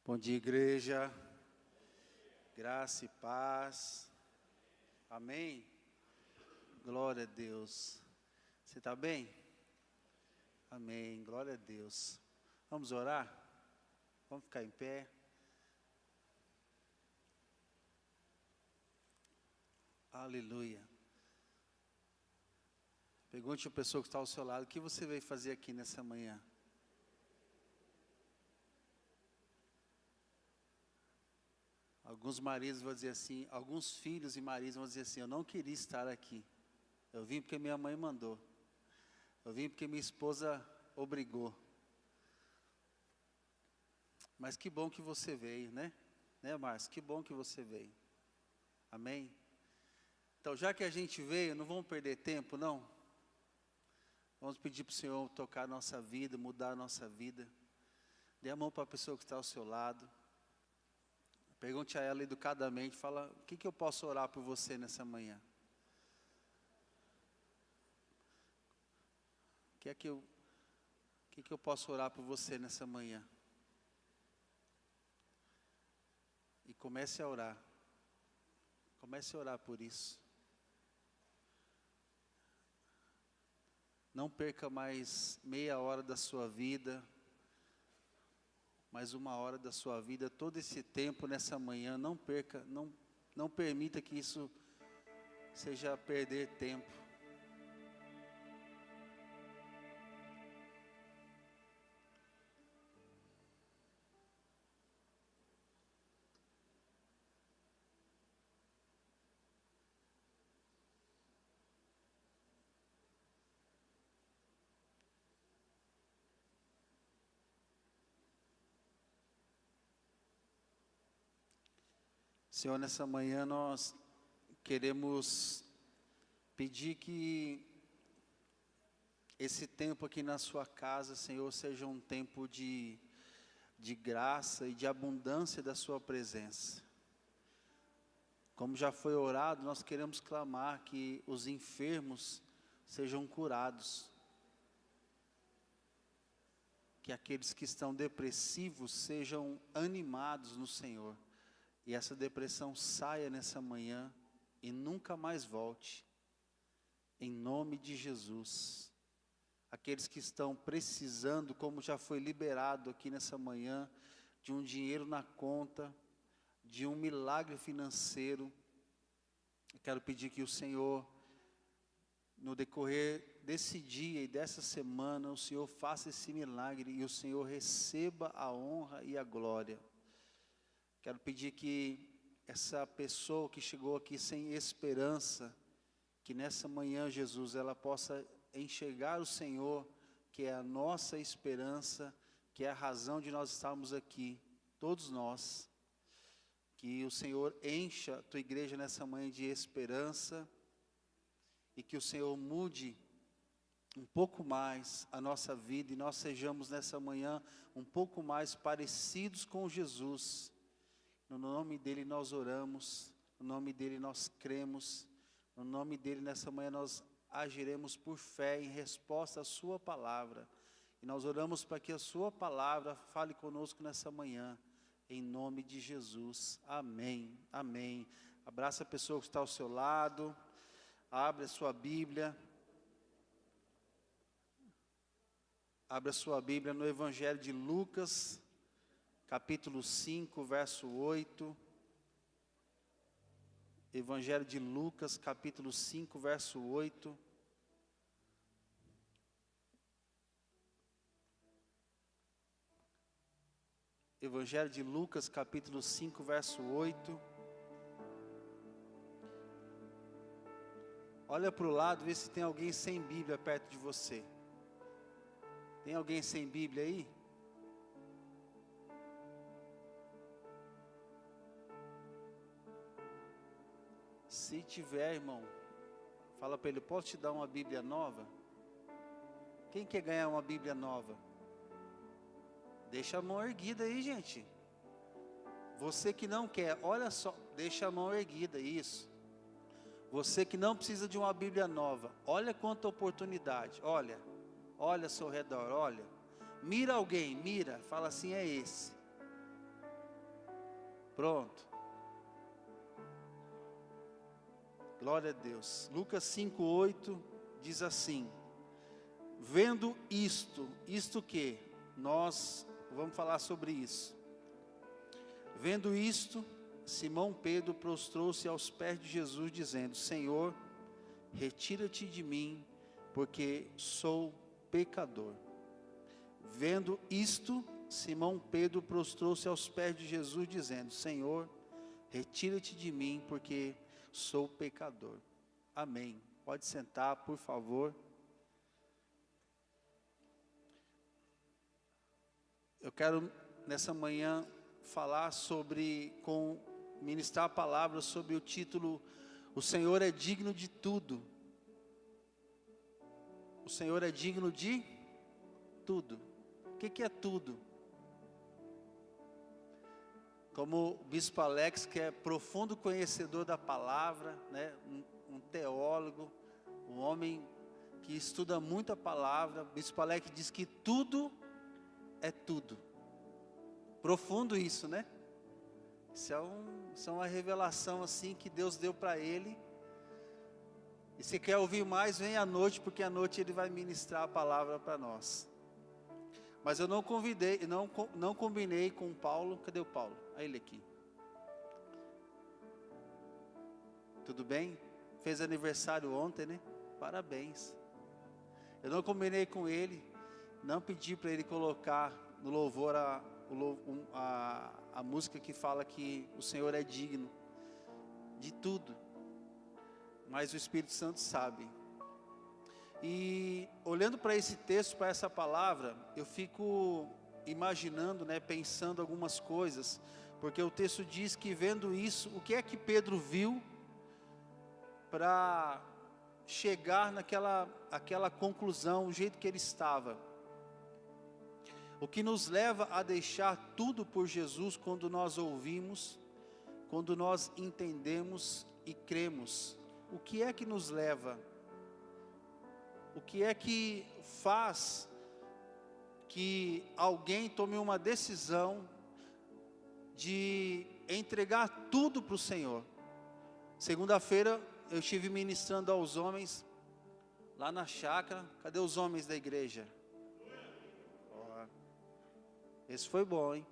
Bom dia, igreja. Graça e paz. Amém? Glória a Deus. Você está bem? Amém. Glória a Deus. Vamos orar? Vamos ficar em pé. Aleluia. Pergunte a pessoa que está ao seu lado: o que você veio fazer aqui nessa manhã? Alguns maridos vão dizer assim, alguns filhos e maridos vão dizer assim: eu não queria estar aqui. Eu vim porque minha mãe mandou. Eu vim porque minha esposa obrigou. Mas que bom que você veio, né? Né, Márcio? Que bom que você veio. Amém? Então, já que a gente veio, não vamos perder tempo, não? Vamos pedir para o Senhor tocar a nossa vida, mudar a nossa vida. Dê a mão para a pessoa que está ao seu lado. Pergunte a ela educadamente, fala: o que eu posso orar por você nessa manhã? O que eu posso orar por você nessa manhã? E comece a orar. Comece a orar por isso. Não perca mais meia hora da sua vida, mais uma hora da sua vida, todo esse tempo nessa manhã. Não perca, não permita que isso seja perder tempo. Senhor, nessa manhã nós queremos pedir que esse tempo aqui na sua casa, Senhor, seja um tempo de graça e de abundância da sua presença. Como já foi orado, nós queremos clamar que os enfermos sejam curados. Que aqueles que estão depressivos sejam animados no Senhor. E essa depressão saia nessa manhã e nunca mais volte. Em nome de Jesus. Aqueles que estão precisando, como já foi liberado aqui nessa manhã, de um dinheiro na conta, de um milagre financeiro. Eu quero pedir que o Senhor, no decorrer desse dia e dessa semana, o Senhor faça esse milagre e o Senhor receba a honra e a glória. Quero pedir que essa pessoa que chegou aqui sem esperança, que nessa manhã, Jesus, ela possa enxergar o Senhor, que é a nossa esperança, que é a razão de nós estarmos aqui, todos nós. Que o Senhor encha a tua igreja nessa manhã de esperança, e que o Senhor mude um pouco mais a nossa vida, e nós sejamos nessa manhã um pouco mais parecidos com Jesus. No nome dEle nós oramos, no nome dEle nós cremos, no nome dEle nessa manhã nós agiremos por fé em resposta à sua palavra. E nós oramos para que a sua palavra fale conosco nessa manhã, em nome de Jesus. Amém, amém. Abraça a pessoa que está ao seu lado, abre a sua Bíblia. Abra sua Bíblia no Evangelho de Lucas, capítulo 5, verso 8. Evangelho de Lucas, capítulo 5, verso 8. Evangelho de Lucas, capítulo 5, verso 8. Olha para o lado, vê se tem alguém sem Bíblia perto de você. Tem alguém sem Bíblia aí? Se tiver, irmão, fala para ele: posso te dar uma Bíblia nova? Quem quer ganhar uma Bíblia nova? Deixa a mão erguida aí, gente. Você que não quer, olha só, deixa a mão erguida, isso. Você que não precisa de uma Bíblia nova, olha quanta oportunidade, olha ao seu redor, olha. Mira alguém, mira, fala assim: é esse. Pronto. Glória a Deus. Lucas 5:8 diz assim: vendo isto o que? Nós vamos falar sobre isso. Vendo isto, Simão Pedro prostrou-se aos pés de Jesus, dizendo: Senhor, retira-te de mim, porque sou pecador. Vendo isto, Simão Pedro prostrou-se aos pés de Jesus, dizendo: Senhor, retira-te de mim, porque sou pecador. Amém. Pode sentar, por favor. Eu quero, nessa manhã, falar ministrar a palavra sobre o título: O Senhor é digno de tudo. O Senhor é digno de tudo. O que é tudo? Como o Bispo Alex, que é profundo conhecedor da palavra, né? Um teólogo, um homem que estuda muito a palavra, o Bispo Alex diz que tudo é tudo. Profundo isso, né? Isso é uma revelação assim que Deus deu para ele. E se quer ouvir mais, vem à noite, porque à noite ele vai ministrar a palavra para nós. Mas eu não combinei com o Paulo. Cadê o Paulo? Olha ele aqui. Tudo bem? Fez aniversário ontem, né? Parabéns. Eu não combinei com ele, não pedi para ele colocar no louvor a música que fala que o Senhor é digno de tudo, mas o Espírito Santo sabe. E olhando para esse texto, para essa palavra, eu fico imaginando, né, pensando algumas coisas, porque o texto diz que vendo isso, o que é que Pedro viu para chegar aquela conclusão, o jeito que ele estava? O que nos leva a deixar tudo por Jesus quando nós ouvimos, quando nós entendemos e cremos? O que é que nos leva? O que é que faz que alguém tome uma decisão de entregar tudo para o Senhor? Segunda-feira eu estive ministrando aos homens lá na chácara. Cadê os homens da igreja? Esse foi bom, hein?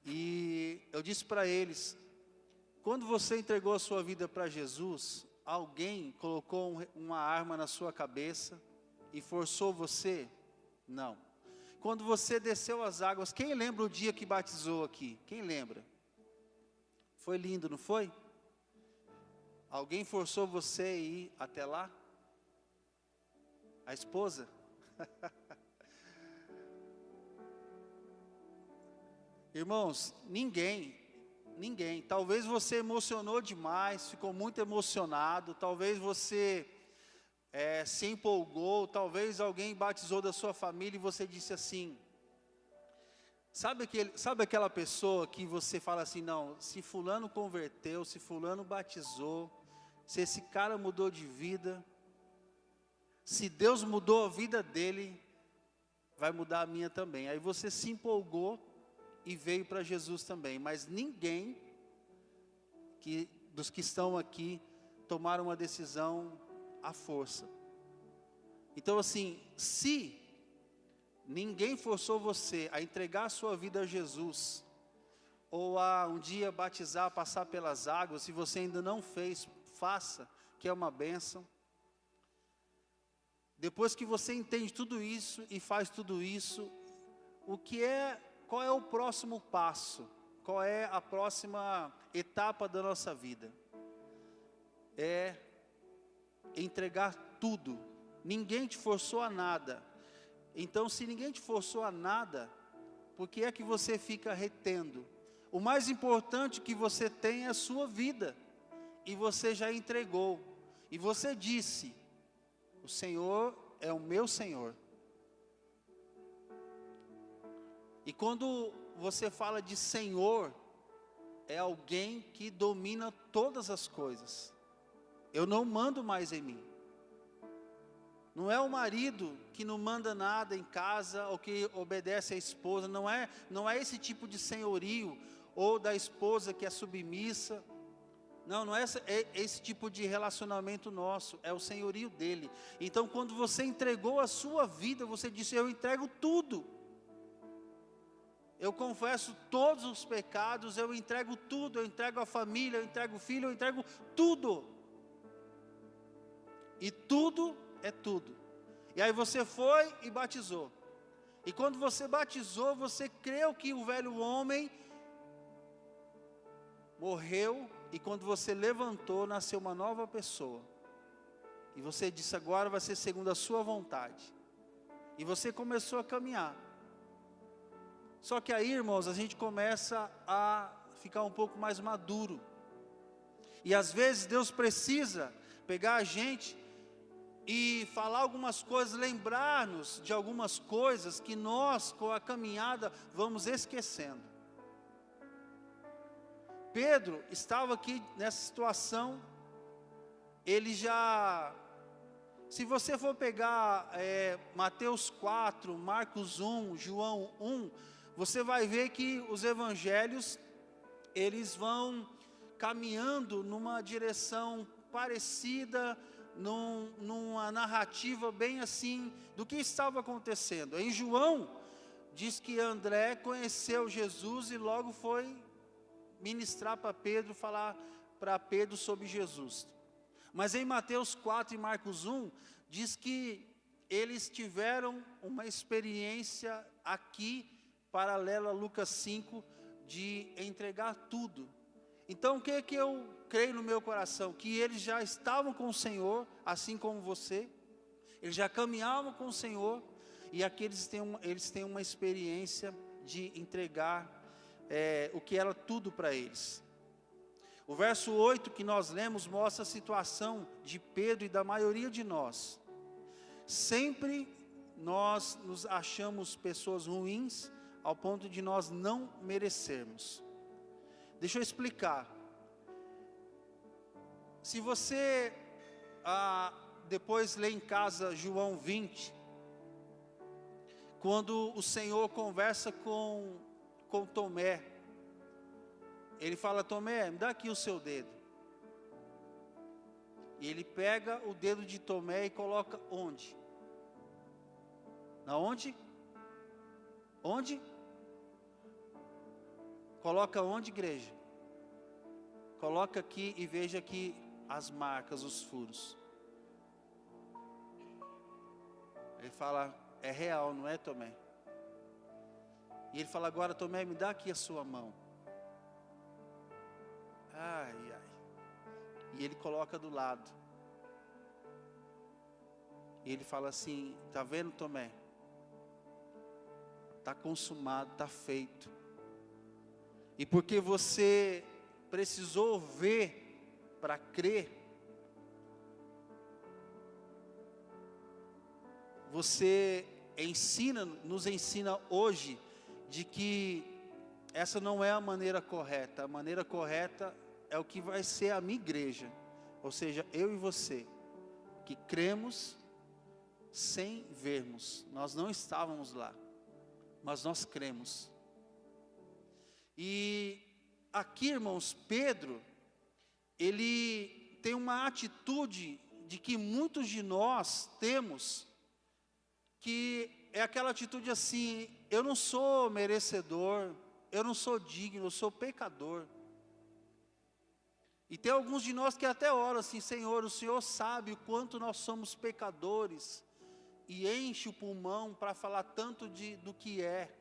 E eu disse para eles: quando você entregou a sua vida para Jesus, alguém colocou uma arma na sua cabeça e forçou você? Não. Quando você desceu as águas, quem lembra o dia que batizou aqui? Quem lembra? Foi lindo, não foi? Alguém forçou você a ir até lá? A esposa? Irmãos, ninguém, talvez você emocionou demais, ficou muito emocionado, talvez você se empolgou, talvez alguém batizou da sua família e você disse assim, sabe aquela pessoa que você fala assim, não, se fulano converteu, se fulano batizou, se esse cara mudou de vida, se Deus mudou a vida dele, vai mudar a minha também. Aí você se empolgou e veio para Jesus também, mas ninguém dos que estão aqui tomaram uma decisão à força. Então assim, se ninguém forçou você a entregar a sua vida a Jesus, ou a um dia batizar, passar pelas águas, se você ainda não fez, faça, que é uma bênção. Depois que você entende tudo isso e faz tudo isso, qual é o próximo passo? Qual é a próxima etapa da nossa vida? É entregar tudo. Ninguém te forçou a nada. Então, se ninguém te forçou a nada, por que é que você fica retendo? O mais importante que você tem é a sua vida. E você já entregou. E você disse: o Senhor é o meu Senhor. E quando você fala de Senhor, é alguém que domina todas as coisas. Eu não mando mais em mim. Não é o marido que não manda nada em casa ou que obedece à esposa, não é esse tipo de senhorio, ou da esposa que é submissa. Não é esse tipo de relacionamento nosso, é o senhorio dele. Então, quando você entregou a sua vida, você disse: eu entrego tudo. Eu confesso todos os pecados, eu entrego tudo, eu entrego a família, eu entrego o filho, eu entrego tudo. E tudo é tudo. E aí você foi e batizou. E quando você batizou, você creu que o velho homem morreu, e quando você levantou, nasceu uma nova pessoa. E você disse: agora vai ser segundo a sua vontade. E você começou a caminhar. Só que aí, irmãos, a gente começa a ficar um pouco mais maduro. E às vezes Deus precisa pegar a gente e falar algumas coisas, lembrar-nos de algumas coisas que nós, com a caminhada, vamos esquecendo. Pedro estava aqui nessa situação, ele já, se você for pegar Mateus 4, Marcos 1, João 1, você vai ver que os evangelhos, eles vão caminhando numa direção parecida, numa narrativa bem assim, do que estava acontecendo. Em João, diz que André conheceu Jesus e logo foi ministrar para Pedro, falar para Pedro sobre Jesus. Mas em Mateus 4 e Marcos 1, diz que eles tiveram uma experiência aqui, paralela a Lucas 5, de entregar tudo. Então o que eu creio no meu coração? Que eles já estavam com o Senhor, assim como você, eles já caminhavam com o Senhor, e aqui eles têm uma experiência de entregar o que era tudo para eles. O verso 8 que nós lemos mostra a situação de Pedro e da maioria de nós. Sempre nós nos achamos pessoas ruins, ao ponto de nós não merecermos. Deixa eu explicar. Se você depois lê em casa João 20, quando o Senhor conversa com Tomé, ele fala: Tomé, me dá aqui o seu dedo. E ele pega o dedo de Tomé e coloca onde? Na onde? Onde? Coloca onde, igreja? Coloca aqui e veja aqui as marcas, os furos. Ele fala: é real, não é, Tomé? E ele fala: agora, Tomé, me dá aqui a sua mão. Ai, ai. E ele coloca do lado. E ele fala assim: está vendo, Tomé? Está consumado, está feito. E porque você precisou ver para crer, você nos ensina hoje de que essa não é a maneira correta. A maneira correta é o que vai ser a minha igreja, ou seja, eu e você, que cremos sem vermos. Nós não estávamos lá, mas nós cremos. E aqui, irmãos, Pedro, ele tem uma atitude de que muitos de nós temos, que é aquela atitude assim: eu não sou merecedor, eu não sou digno, eu sou pecador. E tem alguns de nós que até oram assim: Senhor, o Senhor sabe o quanto nós somos pecadores, e enche o pulmão para falar tanto do que é.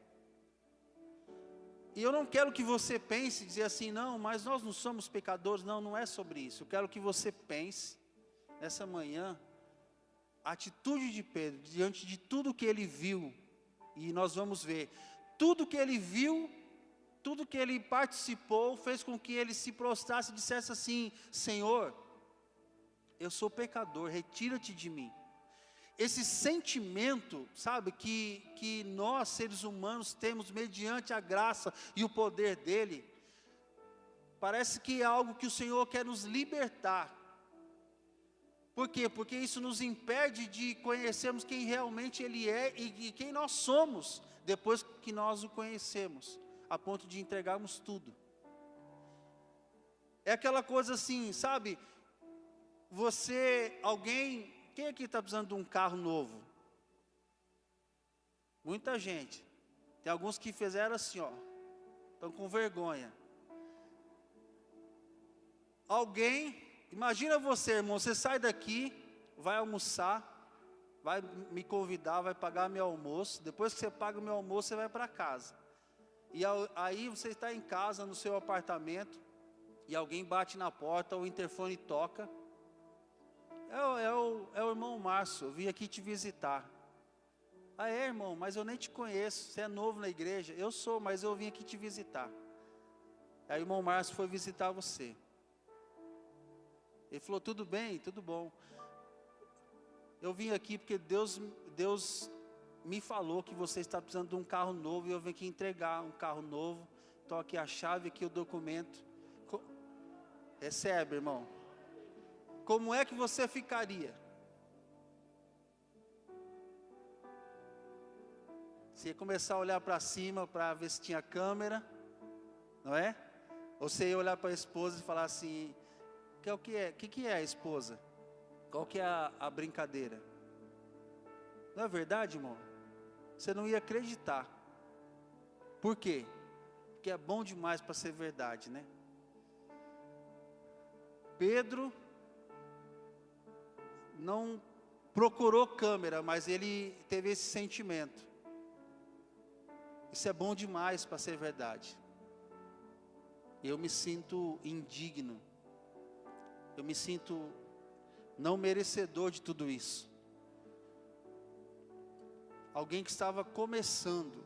E eu não quero que você pense, dizer assim: não, mas nós não somos pecadores. Não, não é sobre isso. Eu quero que você pense, nessa manhã, a atitude de Pedro, diante de tudo que ele viu. E nós vamos ver, tudo que ele viu, tudo que ele participou, fez com que ele se prostrasse e dissesse assim: Senhor, eu sou pecador, retira-te de mim. Esse sentimento, sabe, que nós seres humanos temos mediante a graça e o poder dele, parece que é algo que o Senhor quer nos libertar. Por quê? Porque isso nos impede de conhecermos quem realmente Ele é e quem nós somos, depois que nós o conhecemos, a ponto de entregarmos tudo. É aquela coisa assim, sabe? Quem aqui está precisando de um carro novo? Muita gente. Tem alguns que fizeram assim, ó, estão com vergonha. Imagina você, irmão, você sai daqui, vai almoçar, vai me convidar, vai pagar meu almoço. Depois que você paga o meu almoço, você vai para casa. E aí você está em casa, no seu apartamento, e alguém bate na porta, o interfone toca. É o irmão Márcio, eu vim aqui te visitar. Ah, é, irmão, mas eu nem te conheço, você é novo na igreja. Eu sou, mas eu vim aqui te visitar. Aí o irmão Márcio foi visitar você. Ele falou, tudo bem, tudo bom. Eu vim aqui porque Deus me falou que você está precisando de um carro novo, e eu vim aqui entregar um carro novo. Então aqui a chave, aqui o documento. Recebe, irmão. Como é que você ficaria? Você ia começar a olhar para cima para ver se tinha câmera, não é? Ou você ia olhar para a esposa e falar assim, o que é a esposa? Qual que é a brincadeira? Não é verdade, irmão? Você não ia acreditar. Por quê? Porque é bom demais para ser verdade, né? Pedro não procurou câmera, mas ele teve esse sentimento. Isso é bom demais para ser verdade. Eu me sinto indigno. Eu me sinto não merecedor de tudo isso. Alguém que estava começando.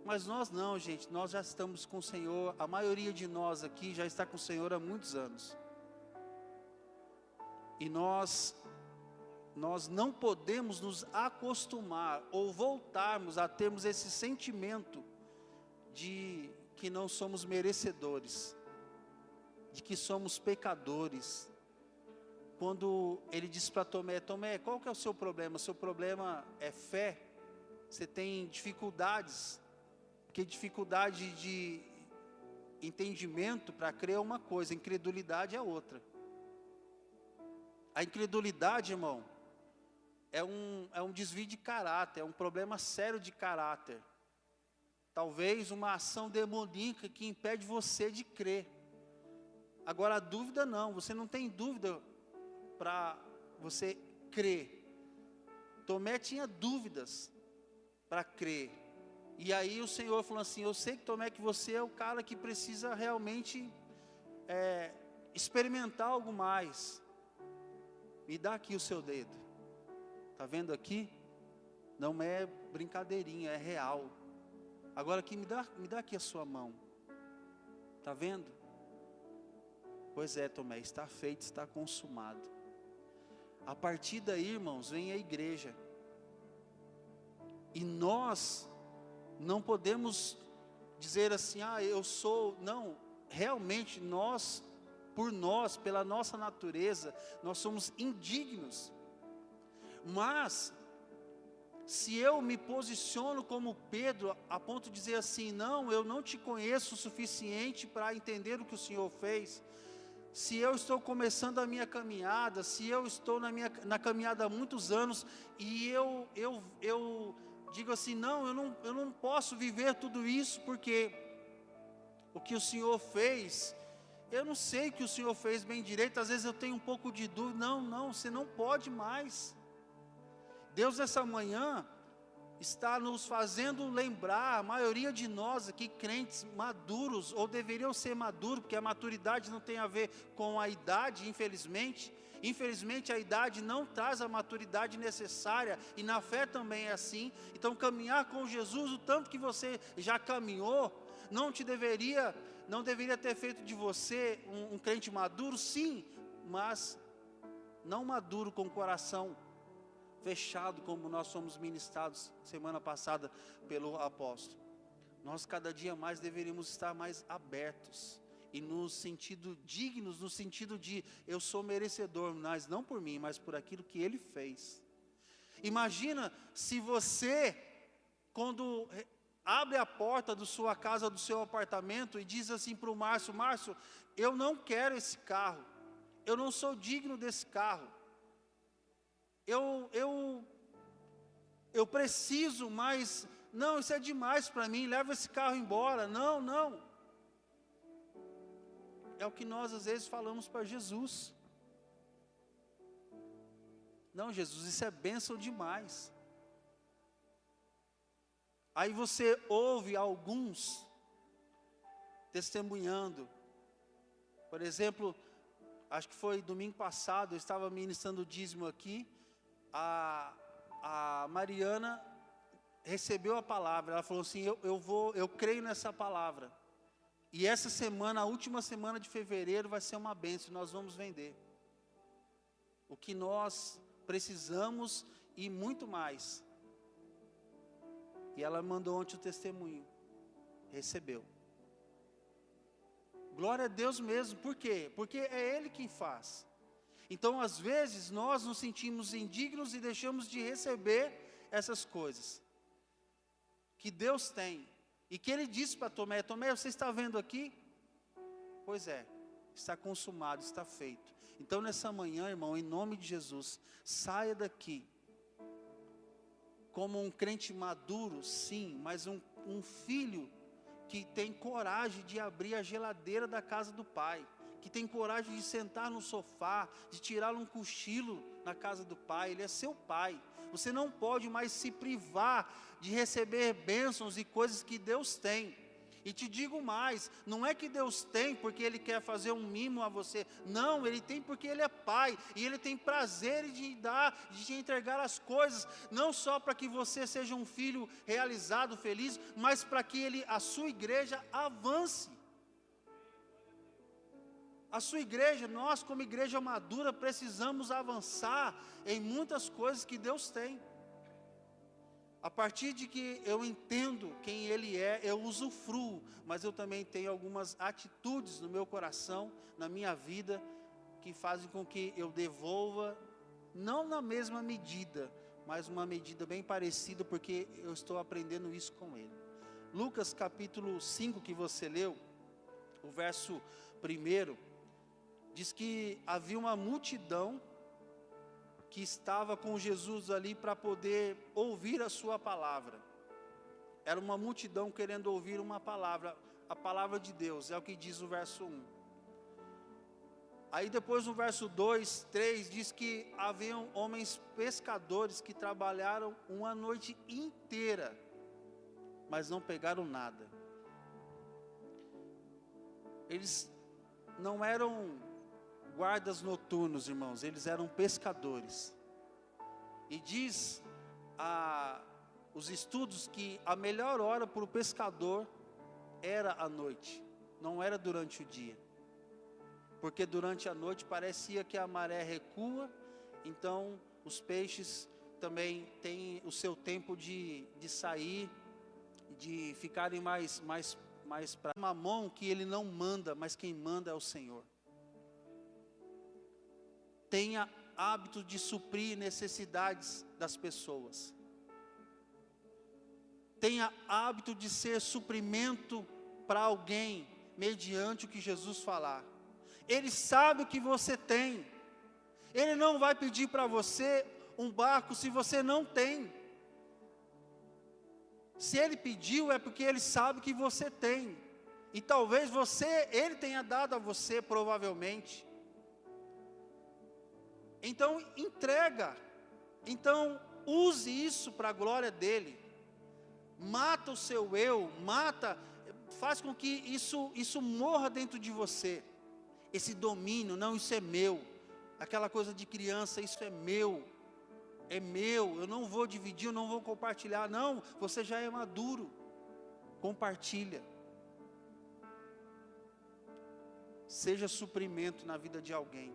Mas nós não, gente. Nós já estamos com o Senhor. A maioria de nós aqui já está com o Senhor há muitos anos. E nós não podemos nos acostumar ou voltarmos a termos esse sentimento de que não somos merecedores, de que somos pecadores. Quando ele diz para Tomé, Tomé, qual que é o seu problema? O seu problema é fé? Você tem dificuldades, porque dificuldade de entendimento para crer é uma coisa, incredulidade é outra. A incredulidade, irmão, é um desvio de caráter, é um problema sério de caráter. Talvez uma ação demoníaca que impede você de crer. Agora a dúvida não, você não tem dúvida para você crer. Tomé tinha dúvidas para crer. E aí o Senhor falou assim, eu sei que Tomé, que você é o cara que precisa realmente experimentar algo mais. Me dá aqui o seu dedo. Está vendo aqui? Não é brincadeirinha, é real. Agora aqui, me dá aqui a sua mão. Está vendo? Pois é, Tomé, está feito, está consumado. A partir daí, irmãos, vem a igreja. E nós não podemos dizer assim, eu sou. Não, realmente nós, pela nossa natureza, nós somos indignos. Mas, se eu me posiciono como Pedro, a ponto de dizer assim, não, eu não te conheço o suficiente para entender o que o Senhor fez. Se eu estou começando a minha caminhada, se eu estou na caminhada há muitos anos, e eu digo assim, não, eu não posso viver tudo isso, porque o que o Senhor fez, eu não sei o que o Senhor fez bem direito, às vezes eu tenho um pouco de dúvida, não, você não pode mais. Deus nessa manhã está nos fazendo lembrar, a maioria de nós aqui, crentes maduros, ou deveriam ser maduros, porque a maturidade não tem a ver com a idade, infelizmente. Infelizmente a idade não traz a maturidade necessária, e na fé também é assim. Então caminhar com Jesus, o tanto que você já caminhou, não deveria ter feito de você um crente maduro, sim, mas não maduro com o coração fechado, como nós somos ministrados semana passada pelo apóstolo. Nós cada dia mais deveríamos estar mais abertos e no sentido dignos, no sentido de eu sou merecedor, mas não por mim, mas por aquilo que Ele fez. Imagina se você, quando abre a porta da sua casa, do seu apartamento, e diz assim para o Márcio: Márcio, eu não quero esse carro, eu não sou digno desse carro, eu preciso, mas não, isso é demais para mim, leva esse carro embora. Não, não. É o que nós às vezes falamos para Jesus. Não, Jesus, isso é bênção demais. Aí você ouve alguns testemunhando. Por exemplo, acho que foi domingo passado, eu estava ministrando o dízimo aqui, a Mariana recebeu a palavra, ela falou assim: eu creio nessa palavra, e essa semana, a última semana de fevereiro, vai ser uma bênção, nós vamos vender o que nós precisamos e muito mais. E ela mandou ontem o testemunho, recebeu. Glória a Deus mesmo. Por quê? Porque é Ele quem faz. Então, às vezes, nós nos sentimos indignos e deixamos de receber essas coisas que Deus tem. E que Ele disse para Tomé: Tomé, você está vendo aqui? Pois é, está consumado, está feito. Então, nessa manhã, irmão, em nome de Jesus, saia daqui como um crente maduro, sim, mas um filho que tem coragem de abrir a geladeira da casa do pai, que tem coragem de sentar no sofá, de tirar um cochilo na casa do pai. Ele é seu pai. Você não pode mais se privar de receber bênçãos e coisas que Deus tem. E te digo mais, não é que Deus tem porque Ele quer fazer um mimo a você. Não, Ele tem porque Ele é Pai. E Ele tem prazer de dar, de te entregar as coisas. Não só para que você seja um filho realizado, feliz, mas para que a sua igreja avance. A sua igreja, nós como igreja madura, precisamos avançar em muitas coisas que Deus tem. A partir de que eu entendo quem Ele é, eu usufruo, mas eu também tenho algumas atitudes no meu coração, na minha vida, que fazem com que eu devolva, não na mesma medida, mas uma medida bem parecida, porque eu estou aprendendo isso com Ele. Lucas capítulo 5 que você leu, o verso 1, diz que havia uma multidão que estava com Jesus ali para poder ouvir a sua palavra. Era uma multidão querendo ouvir uma palavra, a palavra de Deus, é o que diz o verso 1. Aí depois no verso 2, 3, diz que haviam homens pescadores que trabalharam uma noite inteira, mas não pegaram nada. Eles não eram guardas noturnos, irmãos, eles eram pescadores. E diz os estudos que a melhor hora para o pescador era a noite, não era durante o dia. Porque durante a noite parecia que a maré recua, então os peixes também têm o seu tempo de sair, de ficarem mais para Mamon, que ele não manda, mas quem manda é o Senhor. Tenha hábito de suprir necessidades das pessoas. Tenha hábito de ser suprimento para alguém, mediante o que Jesus falar. Ele sabe o que você tem. Ele não vai pedir para você um barco se você não tem. Se Ele pediu é porque Ele sabe que você tem. E talvez Ele tenha dado a você, provavelmente. Então entrega, então use isso para a glória dEle, mata o seu eu, faz com que isso morra dentro de você, esse domínio, não, isso é meu, aquela coisa de criança, isso é meu, eu não vou dividir, eu não vou compartilhar. Não, você já é maduro, compartilha, seja suprimento na vida de alguém.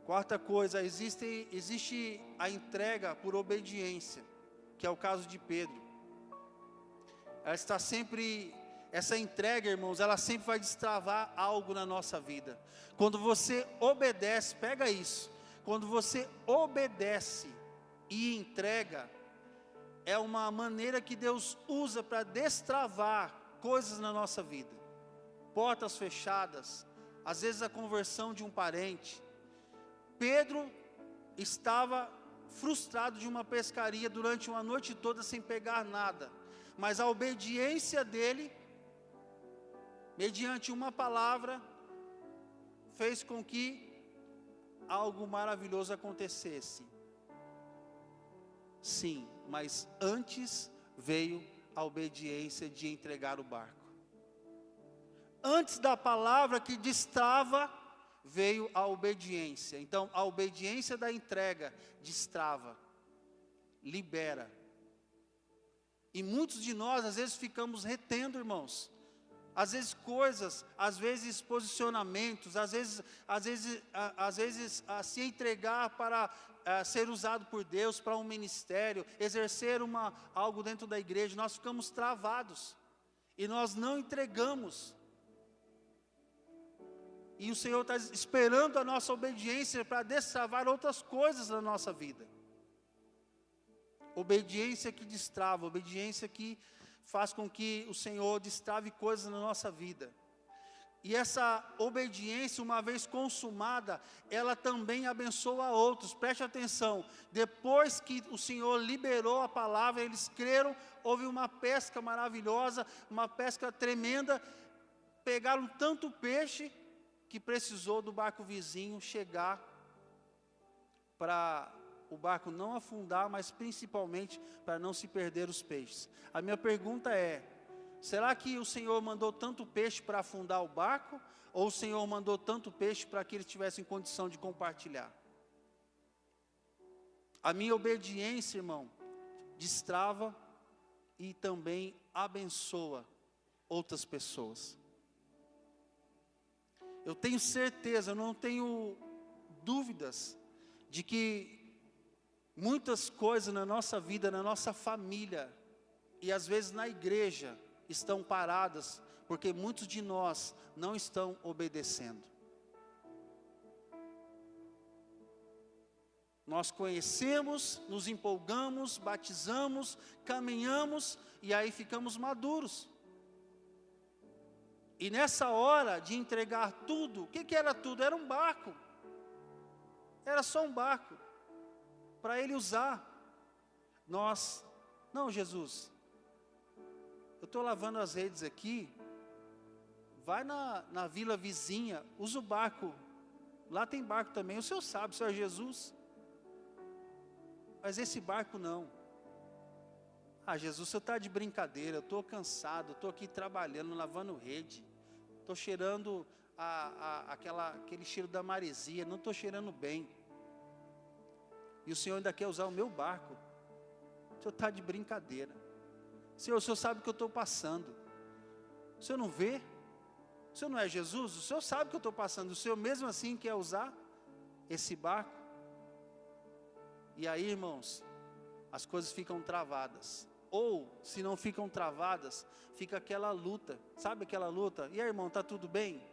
Quarta coisa, existe a entrega por obediência, que é o caso de Pedro. Ela está sempre essa entrega, irmãos, ela sempre vai destravar algo na nossa vida. Quando você obedece, pega isso, quando você obedece e entrega, é uma maneira que Deus usa para destravar coisas na nossa vida. Portas fechadas, às vezes a conversão de um parente. Pedro estava frustrado de uma pescaria durante uma noite toda sem pegar nada, mas a obediência dele, mediante uma palavra, fez com que algo maravilhoso acontecesse. Sim, mas antes veio a obediência de entregar o barco. Antes da palavra que destrava, veio a obediência. Então, a obediência da entrega destrava, libera. E muitos de nós, às vezes, ficamos retendo, irmãos. Às vezes coisas, às vezes posicionamentos, às vezes se entregar para ser usado por Deus, para um ministério, exercer algo dentro da igreja, nós ficamos travados, e nós não entregamos, e o Senhor está esperando a nossa obediência para destravar outras coisas na nossa vida. Obediência que destrava, obediência que faz com que o Senhor destrave coisas na nossa vida. E essa obediência, uma vez consumada, ela também abençoa outros. Preste atenção, depois que o Senhor liberou a palavra, eles creram, houve uma pesca maravilhosa, uma pesca tremenda, pegaram tanto peixe, que precisou do barco vizinho chegar, para o barco não afundar, mas principalmente para não se perder os peixes. A minha pergunta é, será que o Senhor mandou tanto peixe para afundar o barco? Ou o Senhor mandou tanto peixe para que eles tivessem condição de compartilhar? A minha obediência, irmão, destrava e também abençoa outras pessoas. Eu tenho certeza, eu não tenho dúvidas de que muitas coisas na nossa vida, na nossa família, e às vezes na igreja, estão paradas, porque muitos de nós não estão obedecendo. Nós conhecemos, nos empolgamos, batizamos, caminhamos, e aí ficamos maduros. E nessa hora de entregar tudo, o que era tudo? Era um barco. Era só um barco, para ele usar. Não, Jesus, eu estou lavando as redes aqui, vai na vila vizinha, usa o barco, lá tem barco também, o Senhor sabe, o Senhor é Jesus, mas esse barco não. Jesus, o Senhor está de brincadeira, eu estou cansado, estou aqui trabalhando, lavando rede, estou cheirando aquele cheiro da maresia, não estou cheirando bem, e o Senhor ainda quer usar o meu barco. O Senhor está de brincadeira. Senhor, o Senhor sabe o que eu estou passando, o Senhor não vê? O Senhor não é Jesus? O Senhor sabe o que eu estou passando, o Senhor mesmo assim quer usar esse barco? E aí, irmãos, as coisas ficam travadas, ou se não ficam travadas, fica aquela luta, sabe aquela luta? E aí, irmão, está tudo bem?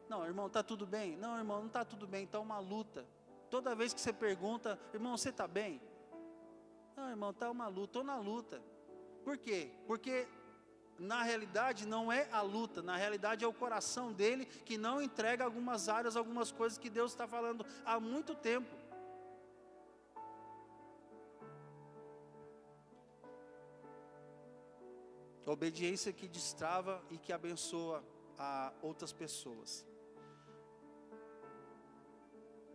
Não, irmão, está tudo bem? Não, irmão, não está tudo bem, está uma luta. Toda vez que você pergunta, irmão, você está bem? Não, irmão, está uma luta, estou na luta. Por quê? Porque na realidade não é a luta, na realidade é o coração dele que não entrega algumas áreas, algumas coisas que Deus está falando há muito tempo. Obediência que destrava e que abençoa a outras pessoas.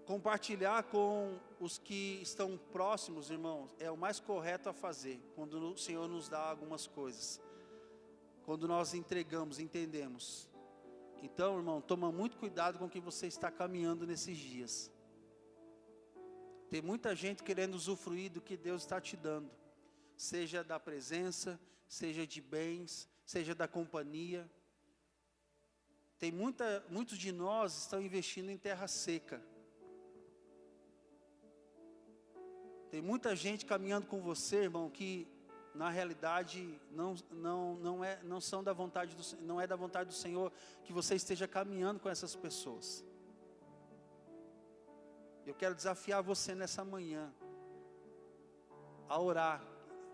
Compartilhar com os que estão próximos, irmãos, é o mais correto a fazer, quando o Senhor nos dá algumas coisas, quando nós entregamos, entendemos. Então, irmão, toma muito cuidado com o que você está caminhando nesses dias. Tem muita gente querendo usufruir do que Deus está te dando, seja da presença, seja de bens, seja da companhia. Muitos de nós estão investindo em terra seca. Tem muita gente caminhando com você, irmão, que na realidade, não são da vontade não é da vontade do Senhor que você esteja caminhando com essas pessoas. Eu quero desafiar você nessa manhã a orar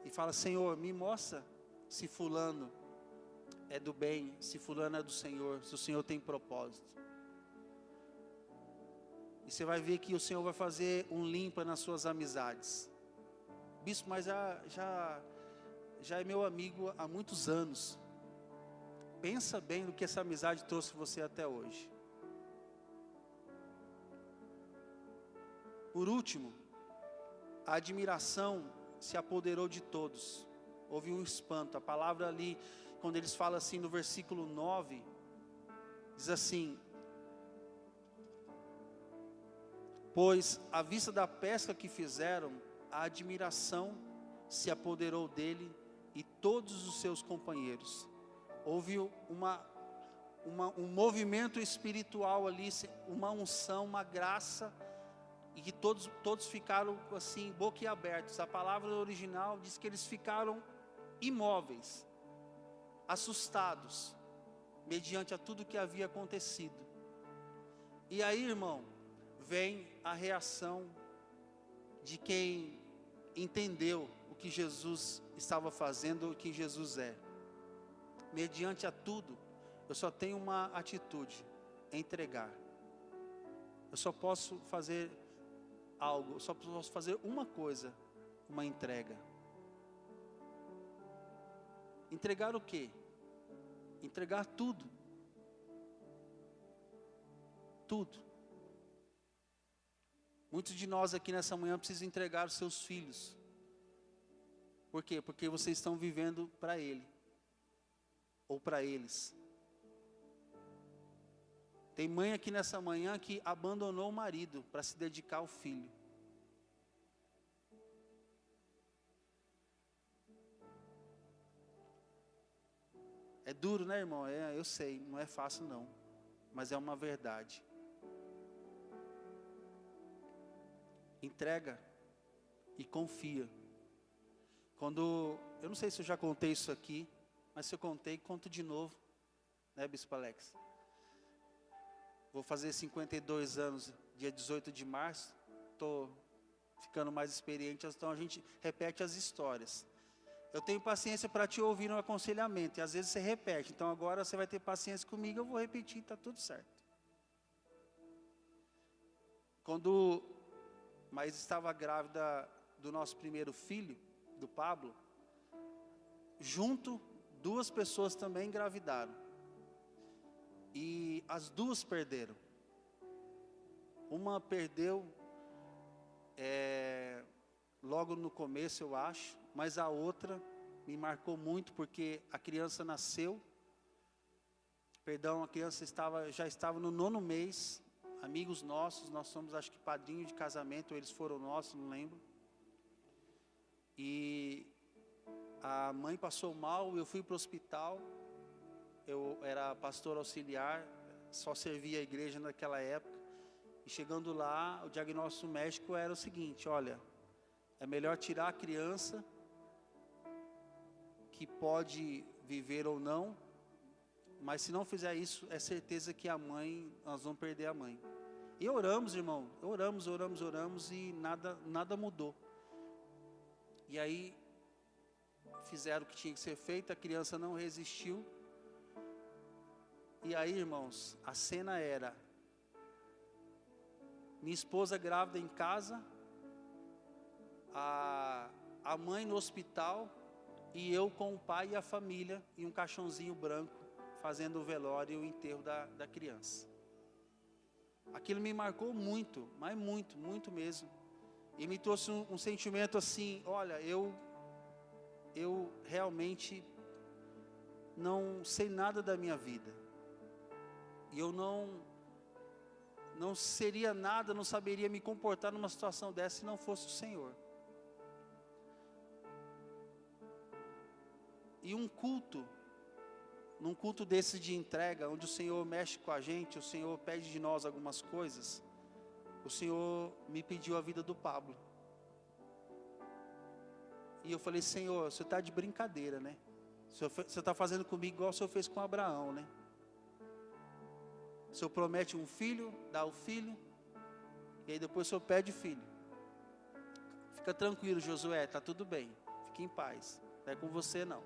e falar: Senhor, me mostra se fulano é do bem, se fulano é do Senhor, se o Senhor tem propósito. E você vai ver que o Senhor vai fazer um limpa nas suas amizades. Bispo, mas já é meu amigo há muitos anos. Pensa bem no que essa amizade trouxe você até hoje. Por último, a admiração se apoderou de todos. Houve um espanto. A palavra ali, quando eles falam assim no versículo 9, diz assim: pois à vista da pesca que fizeram, a admiração se apoderou dele e todos os seus companheiros. Houve um movimento espiritual ali, uma unção, uma graça, e que todos ficaram assim, boquiabertos. A palavra original diz que eles ficaram imóveis, assustados, mediante a tudo que havia acontecido. E aí, irmão, vem a reação de quem entendeu o que Jesus estava fazendo, o que Jesus é. Mediante a tudo, eu só tenho uma atitude: entregar. Eu só posso fazer algo, eu só posso fazer uma coisa: uma entrega. Entregar o quê? Entregar tudo. Tudo. Muitos de nós aqui nessa manhã precisam entregar os seus filhos. Por quê? Porque vocês estão vivendo para Ele, ou para eles. Tem mãe aqui nessa manhã que abandonou o marido para se dedicar ao filho. É duro, né, irmão? Eu sei, não é fácil não, mas é uma verdade. Entrega e confia. Eu não sei se eu já contei isso aqui, mas se eu contei, conto de novo, né, Bispo Alex? Vou fazer 52 anos, dia 18 de março, estou ficando mais experiente, então a gente repete as histórias. Eu tenho paciência para te ouvir no aconselhamento, e às vezes você repete, então agora você vai ter paciência comigo, eu vou repetir, está tudo certo. Quando Maísa estava grávida do nosso primeiro filho, do Pablo, junto, 2 pessoas também engravidaram. E as 2 perderam. Uma perdeu logo no começo, eu acho, mas a outra me marcou muito, porque a criança nasceu, a criança já estava no 9º mês, amigos nossos, nós somos acho que padrinho de casamento, eles foram nossos, não lembro. E a mãe passou mal, eu fui para o hospital, eu era pastor auxiliar, só servia a igreja naquela época, e chegando lá, o diagnóstico médico era o seguinte: olha, é melhor tirar a criança, que pode viver ou não, mas se não fizer isso, é certeza que nós vamos perder a mãe. E oramos, irmão, oramos, e nada mudou. E aí, fizeram o que tinha que ser feito, a criança não resistiu. E aí, irmãos, a cena era: minha esposa grávida em casa, a mãe no hospital, e eu com o pai e a família, e um caixãozinho branco, fazendo o velório e o enterro da criança. Aquilo me marcou muito, mas muito, muito mesmo. E me trouxe um sentimento assim: olha, eu realmente não sei nada da minha vida. E eu não seria nada, não saberia me comportar numa situação dessa se não fosse o Senhor. E num culto desse de entrega, onde o Senhor mexe com a gente, o Senhor pede de nós algumas coisas, o Senhor me pediu a vida do Pablo. E eu falei, Senhor, o Senhor está de brincadeira, né? O Senhor está fazendo comigo igual o Senhor fez com Abraão, né? O Senhor promete um filho, dá o filho, e aí depois o Senhor pede filho. Fica tranquilo, Josué, está tudo bem, fique em paz, não é com você não.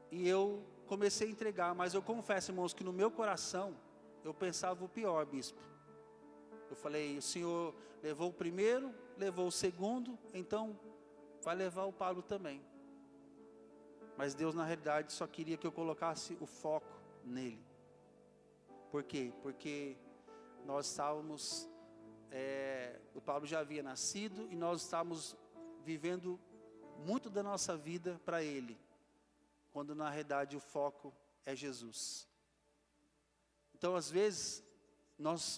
E eu comecei a entregar, mas eu confesso, irmãos, que no meu coração, eu pensava o pior, bispo. Eu falei, o Senhor levou o primeiro, levou o segundo, então vai levar o Paulo também. Mas Deus, na realidade, só queria que eu colocasse o foco nele. Por quê? Porque nós estávamos, o Paulo já havia nascido e nós estávamos vivendo muito da nossa vida para ele, quando na realidade o foco é Jesus. Então, às vezes,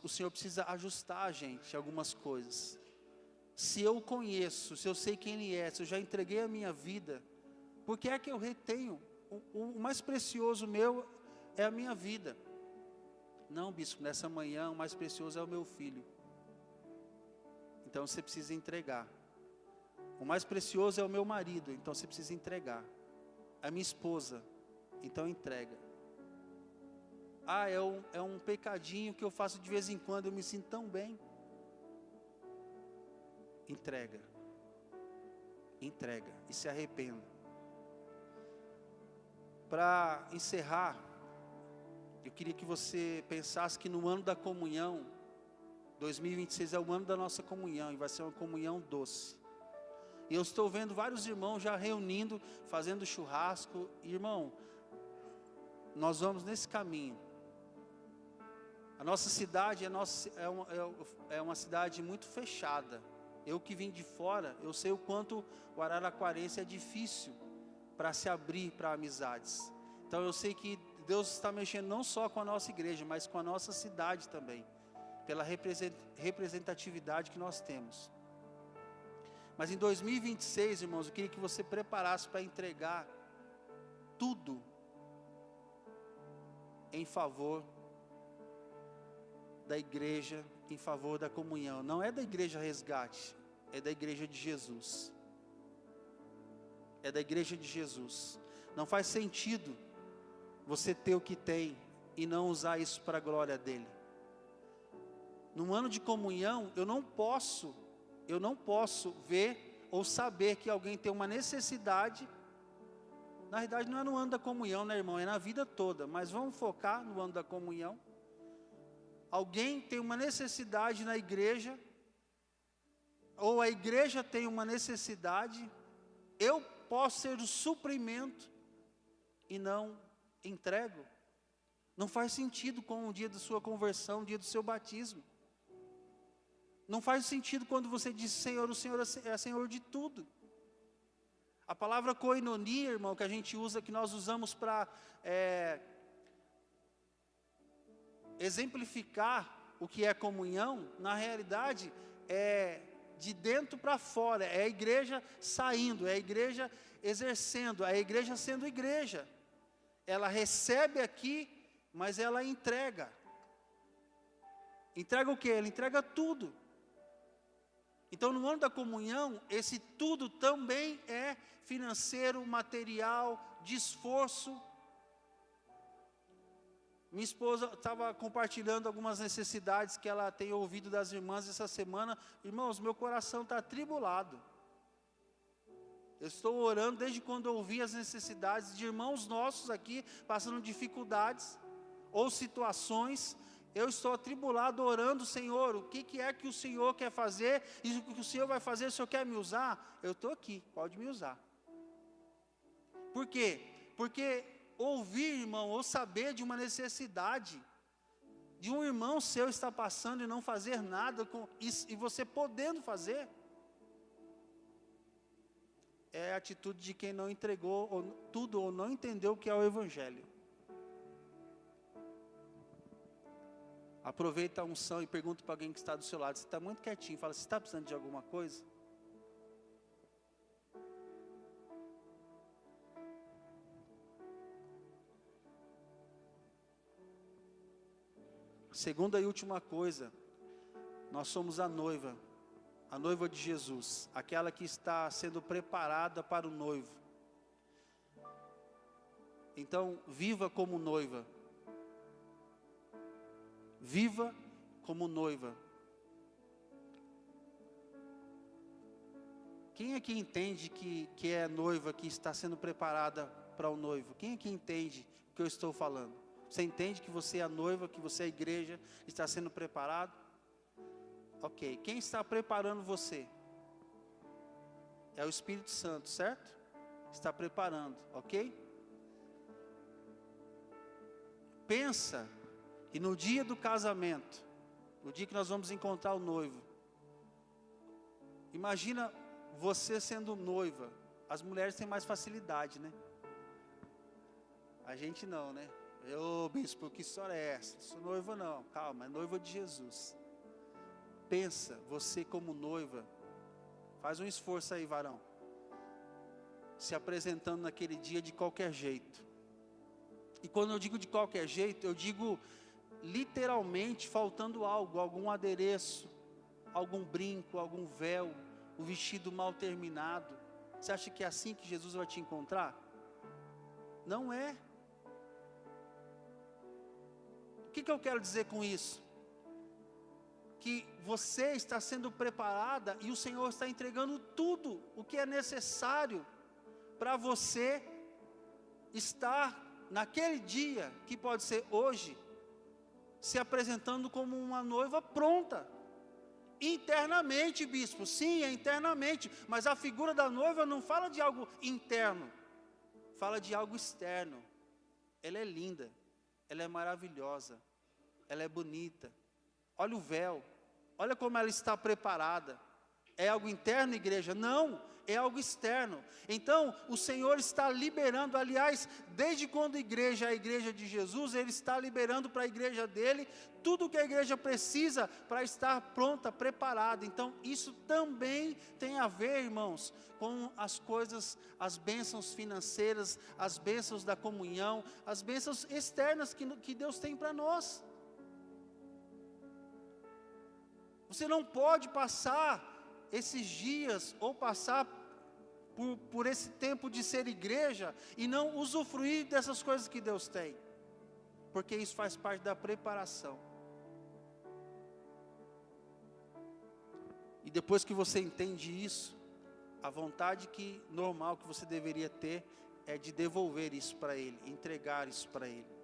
o Senhor precisa ajustar a gente algumas coisas. Se eu o conheço, se eu sei quem Ele é, se eu já entreguei a minha vida, por que é que eu retenho? O mais precioso meu é a minha vida. Não, bispo, nessa manhã o mais precioso é o meu filho. Então você precisa entregar. O mais precioso é o meu marido, então você precisa entregar. A minha esposa, então entrega. Ah, é um pecadinho que eu faço de vez em quando, eu me sinto tão bem. Entrega. Entrega e se arrependa. Para encerrar, eu queria que você pensasse que no ano da comunhão, 2026 é o ano da nossa comunhão, e vai ser uma comunhão doce. E eu estou vendo vários irmãos já reunindo, fazendo churrasco. Irmão, nós vamos nesse caminho. A nossa cidade é uma cidade muito fechada. Eu que vim de fora, eu sei o quanto o Araraquarense é difícil para se abrir para amizades. Então eu sei que Deus está mexendo não só com a nossa igreja, mas com a nossa cidade também, pela representatividade que nós temos. Mas em 2026, irmãos, eu queria que você preparasse para entregar tudo em favor da igreja, em favor da comunhão. Não é da igreja Resgate, é da igreja de Jesus. É da igreja de Jesus. Não faz sentido você ter o que tem e não usar isso para a glória dele. Num ano de comunhão, eu não posso ver ou saber que alguém tem uma necessidade. Na verdade não é no ano da comunhão, né, irmão? É na vida toda, mas vamos focar no ano da comunhão. Alguém tem uma necessidade na igreja, ou a igreja tem uma necessidade, eu posso ser o suprimento e não entrego. Não faz sentido com o dia da sua conversão, o dia do seu batismo. Não faz sentido quando você diz, Senhor, o Senhor é Senhor de tudo. A palavra koinonia, irmão, que a gente usa, que nós usamos para exemplificar o que é comunhão, na realidade, é de dentro para fora, é a igreja saindo, é a igreja exercendo, é a igreja sendo igreja. Ela recebe aqui, mas ela entrega. Entrega o quê? Ela entrega tudo. Então, no ano da comunhão, esse tudo também é financeiro, material, de esforço. Minha esposa estava compartilhando algumas necessidades que ela tem ouvido das irmãs essa semana. Irmãos, meu coração está atribulado. Eu estou orando desde quando eu ouvi as necessidades de irmãos nossos aqui, passando dificuldades ou situações. Eu estou atribulado orando, Senhor, o que é que o Senhor quer fazer? E o que o Senhor vai fazer, o Senhor quer me usar? Eu estou aqui, pode me usar. Por quê? Porque ouvir, irmão, ou saber de uma necessidade, de um irmão seu estar passando e não fazer nada, e você podendo fazer, é a atitude de quem não entregou tudo ou não entendeu o que é o Evangelho. Aproveita a unção e pergunta para alguém que está do seu lado, você está muito quietinho, fala, você está precisando de alguma coisa? Segunda e última coisa, nós somos a noiva a noiva de Jesus, aquela que está sendo preparada para o noivo. Então, viva como noiva. Viva como noiva. Quem aqui entende que é a noiva que está sendo preparada para o noivo? Quem aqui entende o que eu estou falando? Você entende que você é a noiva, que você é a igreja, está sendo preparado? Ok. Quem está preparando você? É o Espírito Santo, certo? Está preparando, ok? Pensa que no dia do casamento, no dia que nós vamos encontrar o noivo, imagina você sendo noiva. As mulheres têm mais facilidade, né? A gente não, né? Bispo, que história é essa? Não sou noiva não, calma, é noiva de Jesus. Pensa, você como noiva, faz um esforço aí, varão, se apresentando naquele dia de qualquer jeito. E quando eu digo de qualquer jeito, eu digo literalmente faltando algo, algum adereço, algum brinco, algum véu, o vestido mal terminado. Você acha que é assim que Jesus vai te encontrar? Não é. O que eu quero dizer com isso? Que você está sendo preparada e o Senhor está entregando tudo o que é necessário para você estar naquele dia, que pode ser hoje, se apresentando como uma noiva pronta. Internamente, bispo, sim, é internamente, mas a figura da noiva não fala de algo interno, fala de algo externo. Ela é linda, ela é maravilhosa, ela é bonita. Olha o véu, olha como ela está preparada. É algo interno, igreja? Não, é algo externo. Então, o Senhor está liberando, aliás, desde quando a igreja é a igreja de Jesus, Ele está liberando para a igreja dele tudo o que a igreja precisa para estar pronta, preparada. Então, isso também tem a ver, irmãos, com as coisas, as bênçãos financeiras, as bênçãos da comunhão, as bênçãos externas que Deus tem para nós. Você não pode passar esses dias, ou passar por esse tempo de ser igreja, e não usufruir dessas coisas que Deus tem, porque isso faz parte da preparação. E depois que você entende isso, a vontade normal que você deveria ter, é de devolver isso para Ele, entregar isso para Ele.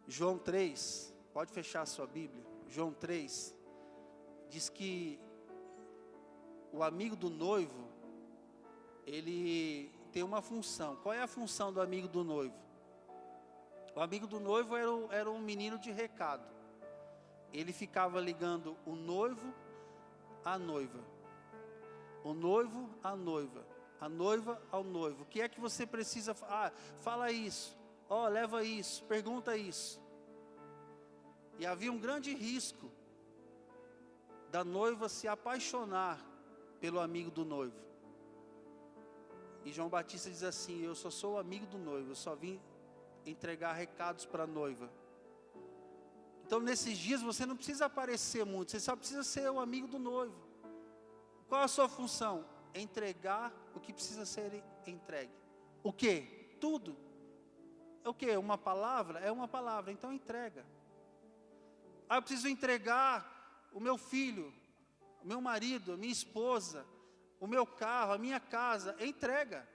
João 3, pode fechar a sua Bíblia. João 3, diz que o amigo do noivo, ele tem uma função. Qual é a função do amigo do noivo? O amigo do noivo era um menino de recado. Ele ficava ligando o noivo à noiva, o noivo à noiva, a noiva ao noivo. O que é que você precisa? Fala isso, leva isso, pergunta isso. E havia um grande risco da noiva se apaixonar pelo amigo do noivo. E João Batista diz assim: eu só sou o amigo do noivo, eu só vim entregar recados para a noiva. Então nesses dias você não precisa aparecer muito, você só precisa ser o amigo do noivo. Qual a sua função? Entregar o que precisa ser entregue. O que? Tudo. É o que? Uma palavra? É uma palavra, então entrega. Eu preciso entregar o meu filho, o meu marido, a minha esposa, o meu carro, a minha casa. Entrega,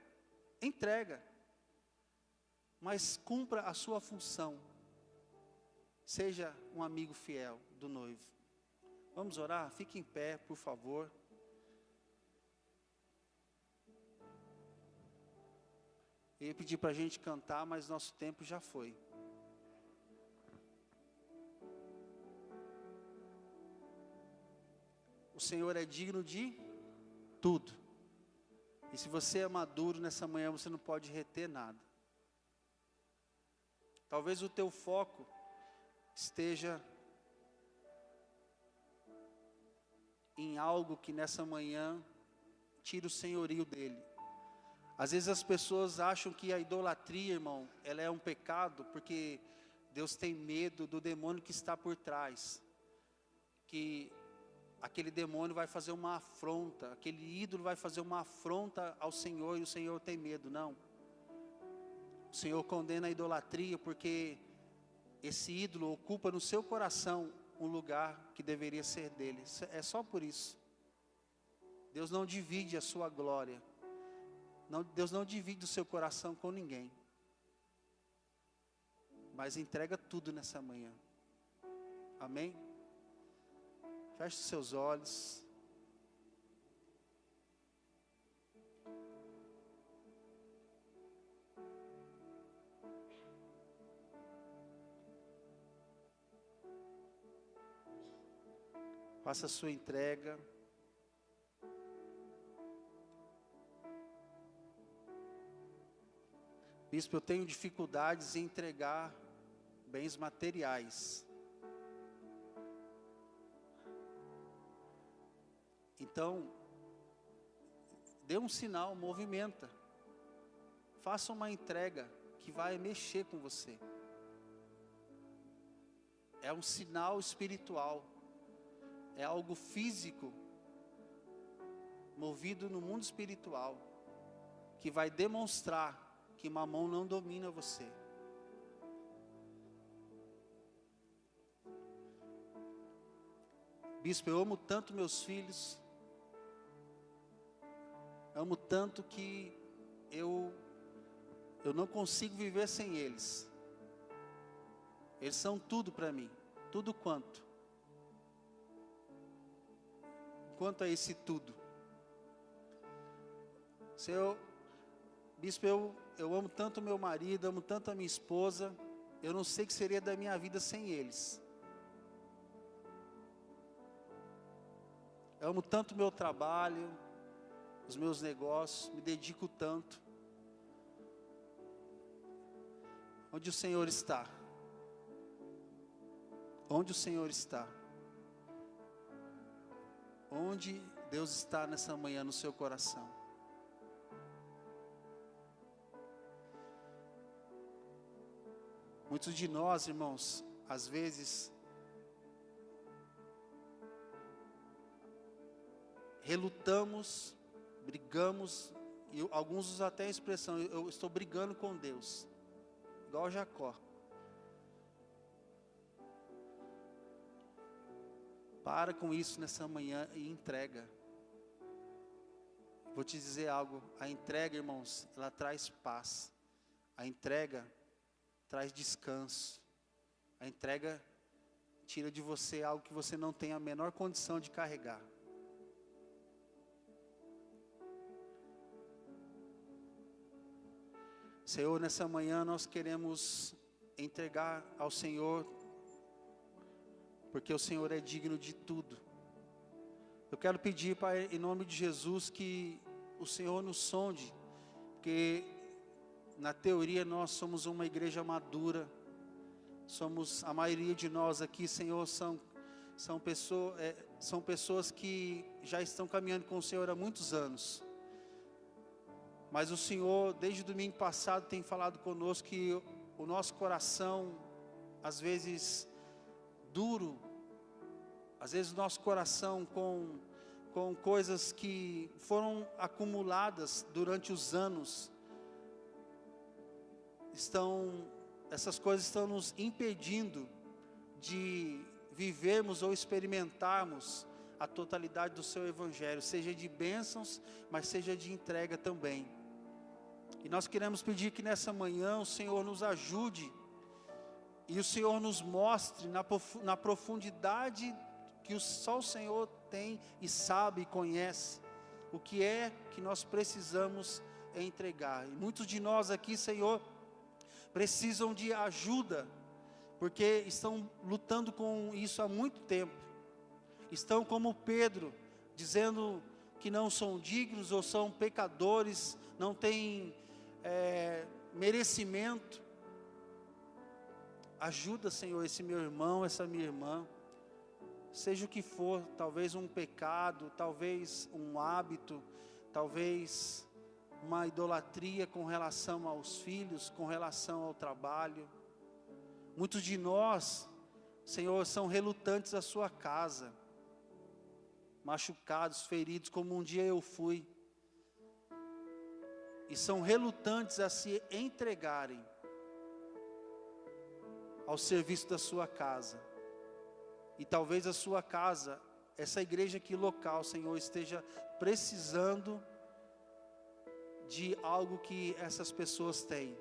entrega. Mas cumpra a sua função. Seja um amigo fiel do noivo. Vamos orar? Fique em pé, por favor. Eu ia pedir para a gente cantar, mas nosso tempo já foi. O Senhor é digno de tudo. E se você é maduro nessa manhã, você não pode reter nada. Talvez o teu foco esteja em algo que nessa manhã tira o senhorio dele. Às vezes as pessoas acham que a idolatria, irmão, ela é um pecado, porque Deus tem medo do demônio que está por trás, que aquele demônio vai fazer uma afronta, aquele ídolo vai fazer uma afronta ao Senhor e o Senhor tem medo. Não. O Senhor condena a idolatria porque esse ídolo ocupa no seu coração um lugar que deveria ser dele. É só por isso. Deus não divide a sua glória. Deus não divide o seu coração com ninguém. Mas entrega tudo nessa manhã. Amém? Feche os seus olhos. Faça a sua entrega. Bispo, eu tenho dificuldades em entregar bens materiais. Então, dê um sinal, movimenta. Faça uma entrega que vai mexer com você. É um sinal espiritual. É algo físico, movido no mundo espiritual, que vai demonstrar que Mamon não domina você. Bispo, eu amo tanto meus filhos, amo tanto que eu não consigo viver sem eles. Eles são tudo para mim, tudo quanto. Quanto a esse tudo. Bispo, eu amo tanto meu marido, amo tanto a minha esposa, eu não sei o que seria da minha vida sem eles. Eu amo tanto o meu trabalho, os meus negócios, me dedico tanto. Onde o Senhor está? Onde o Senhor está? Onde Deus está nessa manhã no seu coração? Muitos de nós, irmãos, às vezes relutamos, brigamos, e alguns usam até a expressão, eu estou brigando com Deus, igual Jacó. Para com isso nessa manhã e entrega. Vou te dizer algo, a entrega, irmãos, ela traz paz. A entrega traz descanso. A entrega tira de você algo que você não tem a menor condição de carregar. Senhor, nessa manhã nós queremos entregar ao Senhor, porque o Senhor é digno de tudo. Eu quero pedir, Pai, em nome de Jesus, que o Senhor nos sonde, porque na teoria nós somos uma igreja madura, a maioria de nós aqui, Senhor, são pessoas que já estão caminhando com o Senhor há muitos anos. Mas o Senhor, desde o domingo passado, tem falado conosco que o nosso coração, às vezes duro, às vezes o nosso coração com coisas que foram acumuladas durante os anos, essas coisas estão nos impedindo de vivermos ou experimentarmos a totalidade do seu Evangelho, seja de bênçãos, mas seja de entrega também. E nós queremos pedir que nessa manhã o Senhor nos ajude, e o Senhor nos mostre na profundidade que só o Senhor tem e sabe e conhece, o que é que nós precisamos entregar. E muitos de nós aqui, Senhor, precisam de ajuda, porque estão lutando com isso há muito tempo. Estão como Pedro, dizendo que não são dignos ou são pecadores, não têm merecimento. Ajuda, Senhor, esse meu irmão, essa minha irmã, seja o que for, talvez um pecado, talvez um hábito, talvez uma idolatria com relação aos filhos, com relação ao trabalho, Muitos de nós, Senhor, são relutantes à sua casa, machucados, feridos, como um dia eu fui, e são relutantes a se entregarem ao serviço da sua casa. E talvez a sua casa, essa igreja aqui local, Senhor, esteja precisando de algo que essas pessoas têm.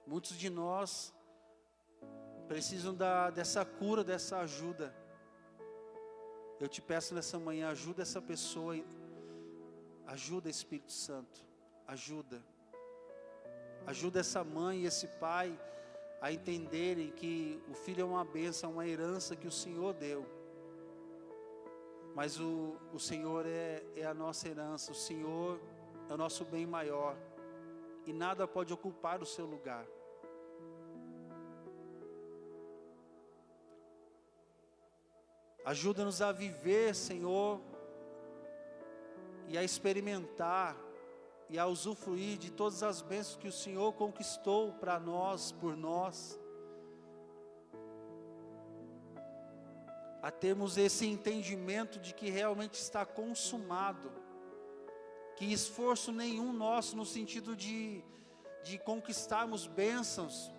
Muitos de nós precisam dessa cura, dessa ajuda. Eu te peço nessa manhã, ajuda essa pessoa, ajuda Espírito Santo, ajuda essa mãe e esse pai a entenderem que o filho é uma bênção, uma herança que o Senhor deu. Mas o Senhor é a nossa herança, o Senhor é o nosso bem maior, e nada pode ocupar o seu lugar. Ajuda-nos a viver, Senhor, e a experimentar e a usufruir de todas as bênçãos que o Senhor conquistou para nós, por nós. A termos esse entendimento de que realmente está consumado, que esforço nenhum nosso no sentido de conquistarmos bênçãos,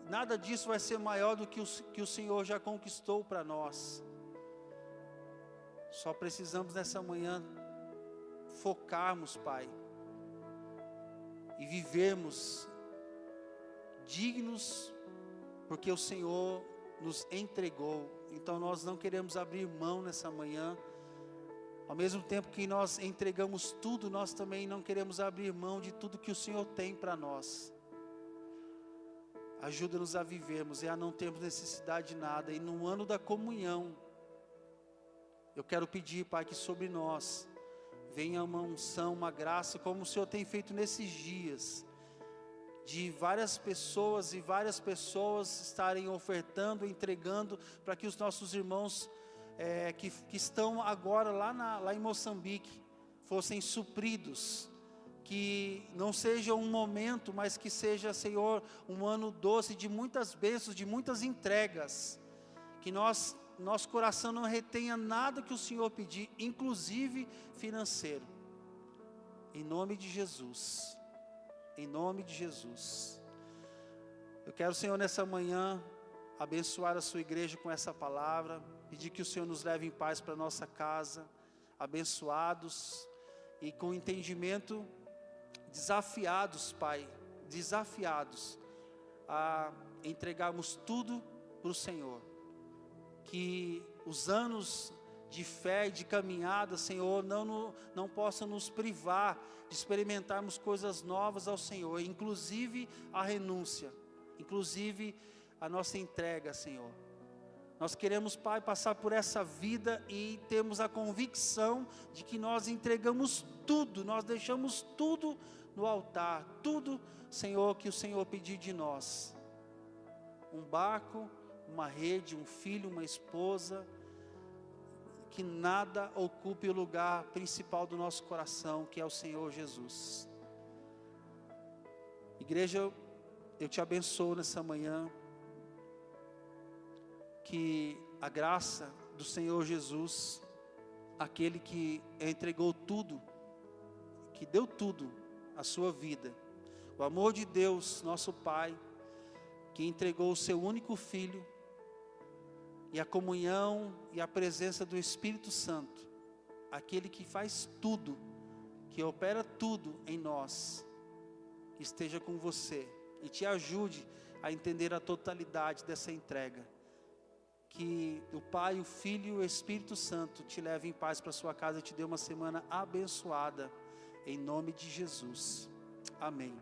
nada disso vai ser maior do que o Senhor já conquistou para nós. Só precisamos nessa manhã focarmos, Pai, e vivermos dignos, porque o Senhor nos entregou. Então nós não queremos abrir mão nessa manhã. Ao mesmo tempo que nós entregamos tudo, nós também não queremos abrir mão de tudo que o Senhor tem para nós. Ajuda-nos a vivermos e a não termos necessidade de nada. E no ano da comunhão, eu quero pedir, Pai, que sobre nós venha uma unção, uma graça, como o Senhor tem feito nesses dias, de várias pessoas estarem ofertando, entregando, para que os nossos irmãos que estão agora lá em Moçambique fossem supridos. Que não seja um momento, mas que seja, Senhor, um ano doce de muitas bênçãos, de muitas entregas. Que nosso coração não retenha nada que o Senhor pedir, inclusive financeiro. Em nome de Jesus. Em nome de Jesus. Eu quero, Senhor, nessa manhã, abençoar a sua igreja com essa palavra. Pedir que o Senhor nos leve em paz para a nossa casa. Abençoados e com entendimento, desafiados, Pai. Desafiados a entregarmos tudo para o Senhor. Que os anos de fé e de caminhada, Senhor, não possam nos privar de experimentarmos coisas novas ao Senhor, inclusive a renúncia, inclusive a nossa entrega, Senhor. Nós queremos, Pai, passar por essa vida e temos a convicção de que nós entregamos tudo, nós deixamos tudo no altar, tudo, Senhor, que o Senhor pedir de nós. Um barco, uma rede, um filho, uma esposa, que nada ocupe o lugar principal do nosso coração, que é o Senhor Jesus. Igreja, eu te abençoo nessa manhã, que a graça do Senhor Jesus, aquele que entregou tudo, que deu tudo, a sua vida, o amor de Deus, nosso Pai, que entregou o seu único Filho, e a comunhão e a presença do Espírito Santo, aquele que faz tudo, que opera tudo em nós, esteja com você e te ajude a entender a totalidade dessa entrega. Que o Pai, o Filho e o Espírito Santo te levem em paz para sua casa e te dê uma semana abençoada, em nome de Jesus. Amém.